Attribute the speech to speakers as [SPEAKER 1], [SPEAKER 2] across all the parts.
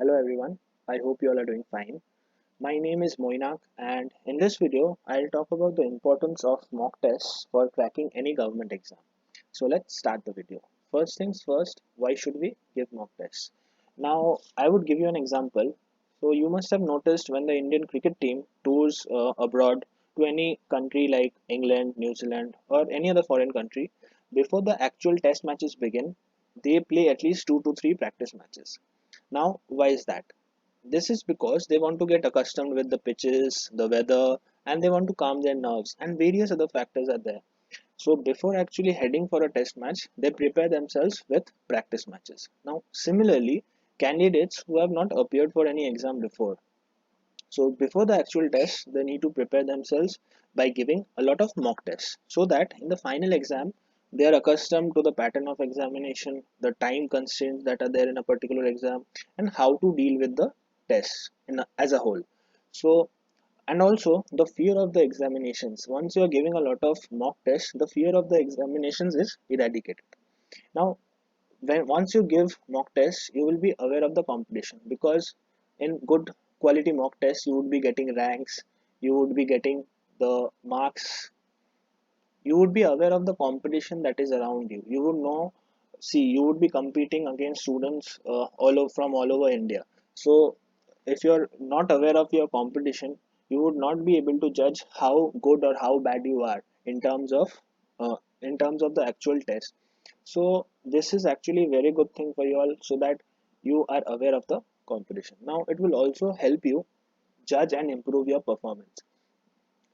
[SPEAKER 1] Hello everyone, I hope you all are doing fine. My name is Moinak and in this video I'll talk about the importance of mock tests for cracking any government exam. So let's start the video. First things first, why should we give mock tests? Now I would give you an example. So you must have noticed when the Indian cricket team tours abroad to any country like England, New Zealand or any other foreign country, before the actual test matches begin, they play at least 2 to 3 practice matches. Now, why is that? This is because they want to get accustomed with the pitches, the weather, and they want to calm their nerves, and various other factors are there. So, before actually heading for a test match, they prepare themselves with practice matches. Now, similarly, candidates who have not appeared for any exam before, so before the actual test, they need to prepare themselves by giving a lot of mock tests so that in the final exam, they are accustomed to the pattern of examination, the time constraints that are there in a particular exam, and how to deal with the tests as a whole. So, and also the fear of the examinations. Once you are giving a lot of mock tests, the fear of the examinations is eradicated. Now, when once you give mock tests, you will be aware of the competition because in good quality mock tests you would be getting ranks, you would be getting the marks, you would be aware of the competition that is around you. You would know, see, you would be competing against students from all over India. So if you're not aware of your competition, you would not be able to judge how good or how bad you are in terms of the actual test. So this is actually a very good thing for you all so that you are aware of the competition. Now it will also help you judge and improve your performance.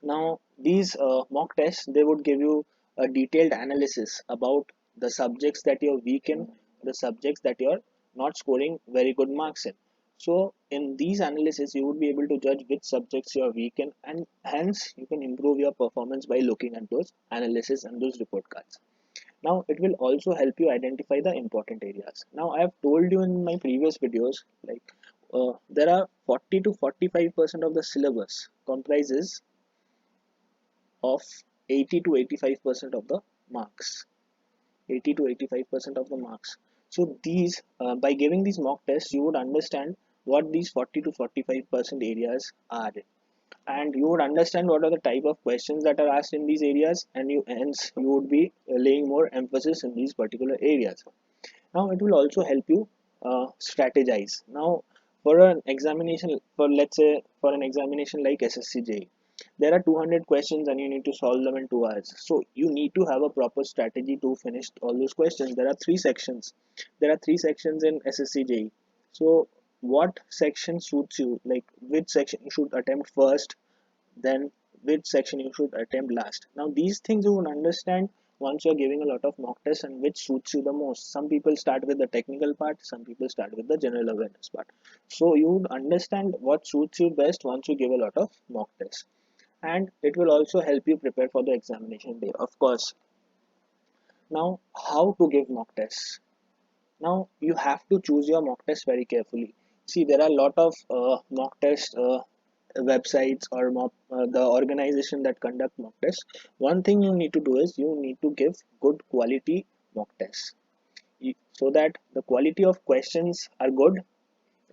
[SPEAKER 1] Now these mock tests, they would give you a detailed analysis about the subjects that you're weak in, the subjects that you're not scoring very good marks in. So in these analysis you would be able to judge which subjects you are weak in, and hence you can improve your performance by looking at those analysis and those report cards. Now it will also help you identify the important areas. Now I have told you in my previous videos, like there are 40 to 45% of the syllabus comprises of 80 to 85% of the marks. 80 to 85% of the marks. So these, by giving these mock tests, you would understand what these 40 to 45% areas are, and you would understand what are the type of questions that are asked in these areas, and you hence you would be laying more emphasis in these particular areas. Now it will also help you strategize. Now for an examination, for let's say for an examination like SSCJ, there are 200 questions and you need to solve them in 2 hours. So you need to have a proper strategy to finish all those questions. There are three sections. There are three sections in SSCJ. So what section suits you? Like which section you should attempt first, then which section you should attempt last. Now these things you will understand once you're giving a lot of mock tests and which suits you the most. Some people start with the technical part, some people start with the general awareness part. So you would understand what suits you best once you give a lot of mock tests. And it will also help you prepare for the examination day, of course. Now, how to give mock tests? Now you have to choose your mock test very carefully. See, there are a lot of mock test websites or the organization that conduct mock tests. One thing you need to do is you need to give good quality mock tests so that the quality of questions are good,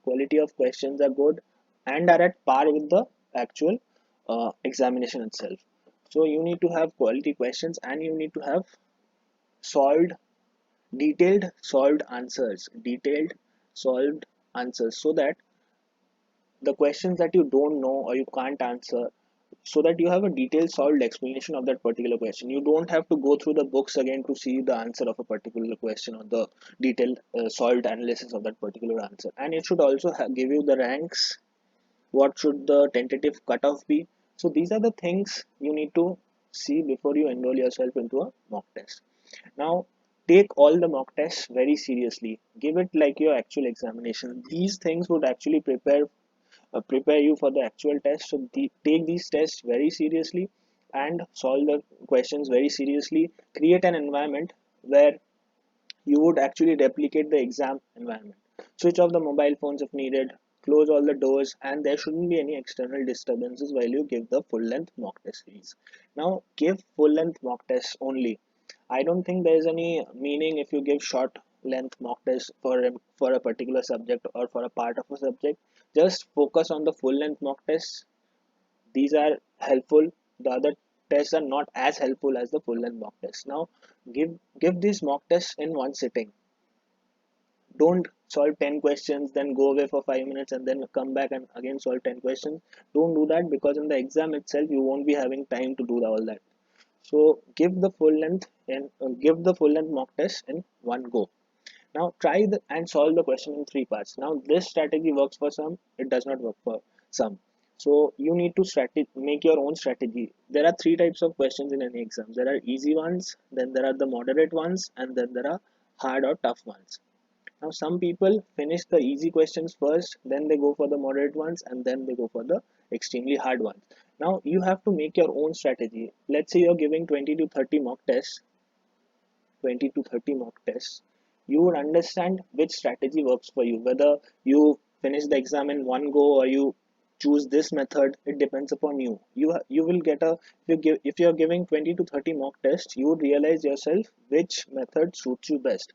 [SPEAKER 1] quality of questions are good, and are at par with the actual examination itself. So you need to have quality questions and you need to have solved detailed solved answers, so that the questions that you don't know or you can't answer, so that you have a detailed solved explanation of that particular question. You don't have to go through the books again to see the answer of a particular question or the detailed solved analysis of that particular answer. And it should also give you the ranks, what should the tentative cutoff be. So these are the things you need to see before you enroll yourself into a mock test. Now, take all the mock tests very seriously. Give it like your actual examination. These things would actually prepare you for the actual test. So take these tests very seriously and solve the questions very seriously. Create an environment where you would actually replicate the exam environment. Switch off the mobile phones if needed. Close all the doors, and there shouldn't be any external disturbances while you give the full length mock test series. Now, give full length mock tests only. I don't think there is any meaning if you give short length mock test for a particular subject or for a part of a subject. Just focus on the full length mock tests. These are helpful. The other tests are not as helpful as the full length mock test. Now give these mock tests in one sitting. Don't solve 10 questions, then go away for 5 minutes and then come back and again solve 10 questions. Don't do that, because in the exam itself you won't be having time to do all that. So give the full length mock test in one go. Now try and solve the question in three parts. Now this strategy works for some, it does not work for some. So you need to make your own strategy. There are three types of questions in any exam. There are easy ones, then there are the moderate ones, and then there are hard or tough ones. Now some people finish the easy questions first, then they go for the moderate ones, and then they go for the extremely hard ones. Now you have to make your own strategy. Let's say you're giving 20 to 30 mock tests, 20 to 30 mock tests. You would understand which strategy works for you. Whether you finish the exam in one go or you choose this method, it depends upon you. You will get a if you're giving 20 to 30 mock tests, you would realize yourself which method suits you best.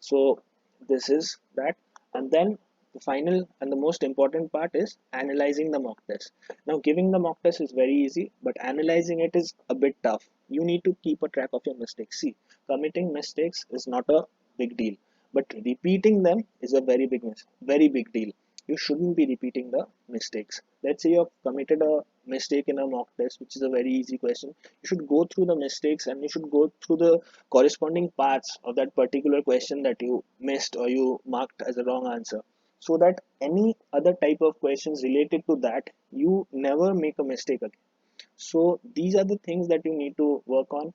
[SPEAKER 1] So this is that. And then the final and the most important part is analyzing the mock test. Now giving the mock test is very easy, but analyzing it is a bit tough. You need to keep a track of your mistakes. See, committing mistakes is not a big deal, but repeating them is a very big deal. You shouldn't be repeating the mistakes. Let's say you've committed a mistake in a mock test, which is a very easy question. You should go through the mistakes and you should go through the corresponding parts of that particular question that you missed or you marked as a wrong answer, so that any other type of questions related to that, you never make a mistake again. So these are the things that you need to work on.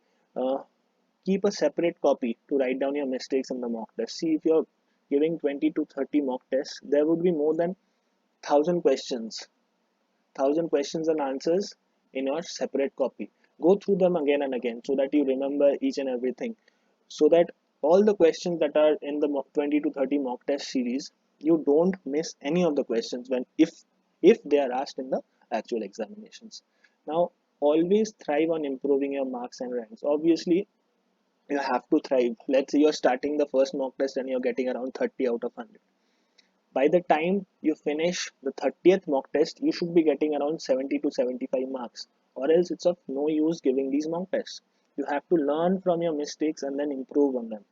[SPEAKER 1] Keep a separate copy to write down your mistakes in the mock test. See, if you're giving 20 to 30 mock tests, there would be more than 1,000 questions and answers in your separate copy. Go through them again and again so that you remember each and everything, so that all the questions that are in the 20 to 30 mock test series, you don't miss any of the questions when if they are asked in the actual examinations. Now always thrive on improving your marks and ranks. Obviously you have to thrive. Let's say you're starting the first mock test and you're getting around 30 out of 100. By the time you finish the 30th mock test, you should be getting around 70 to 75 marks, or else it's of no use giving these mock tests. You have to learn from your mistakes and then improve on them.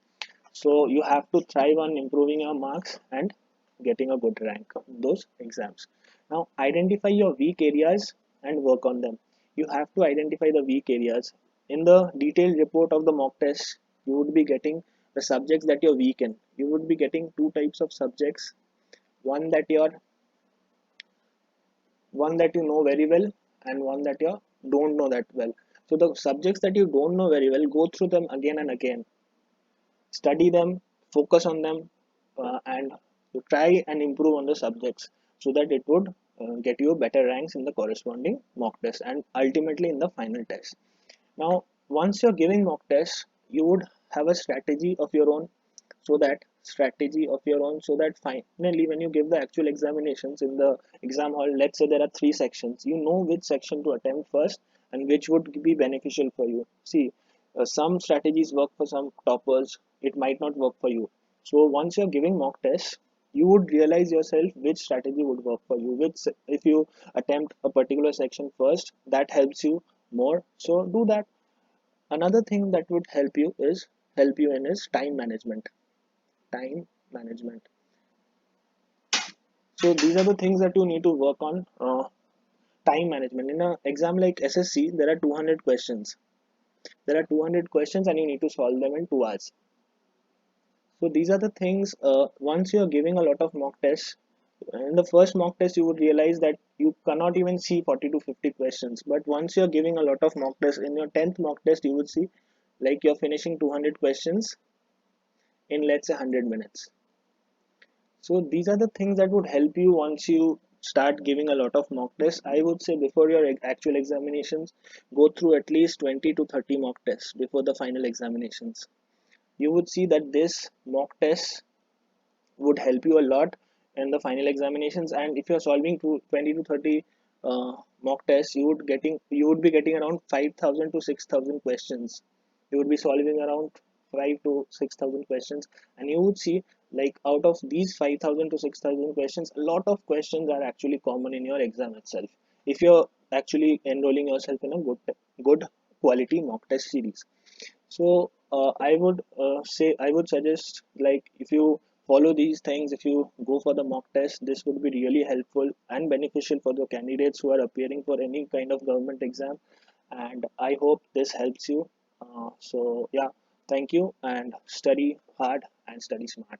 [SPEAKER 1] So you have to thrive on improving your marks and getting a good rank in those exams. Now identify your weak areas and work on them. You have to identify the weak areas. In the detailed report of the mock test, you would be getting the subjects that you're weak in. You would be getting two types of subjects, one that you're one that you know very well and one that you don't know that well. So the subjects that you don't know very well, go through them again and again, study them, focus on them, and try and improve on the subjects, so that it would get you better ranks in the corresponding mock test and ultimately in the final test. Now once you're giving mock tests, you would have a strategy of your own, so that finally when you give the actual examinations in the exam hall, let's say there are three sections, you know which section to attempt first and which would be beneficial for you. See, some strategies work for some toppers, it might not work for you. So once you're giving mock tests, you would realize yourself which strategy would work for you, which if you attempt a particular section first, that helps you more, so do that. Another thing that would help you in is time management. So these are the things that you need to work on. Time management in an exam like SSC, there are 200 questions. And you need to solve them in 2 hours. So these are the things. Once you are giving a lot of mock tests, in the first mock test you would realize that you cannot even see 40 to 50 questions. But once you are giving a lot of mock tests, in your 10th mock test you would see like you're finishing 200 questions in, let's say, 100 minutes. So these are the things that would help you once you start giving a lot of mock tests. I would say before your actual examinations, go through at least 20 to 30 mock tests before the final examinations. You would see that this mock test would help you a lot in the final examinations. And if you're solving 20 to 30 mock tests, you would be getting around 5,000 to 6,000 questions. You would be solving around 5 to 6,000 questions, and you would see like out of these 5,000 to 6,000 questions, a lot of questions are actually common in your exam itself. If you're actually enrolling yourself in a good quality mock test series. So I would suggest, like, if you follow these things, if you go for the mock test, this would be really helpful and beneficial for the candidates who are appearing for any kind of government exam. And I hope this helps you. So yeah, thank you, and study hard and study smart.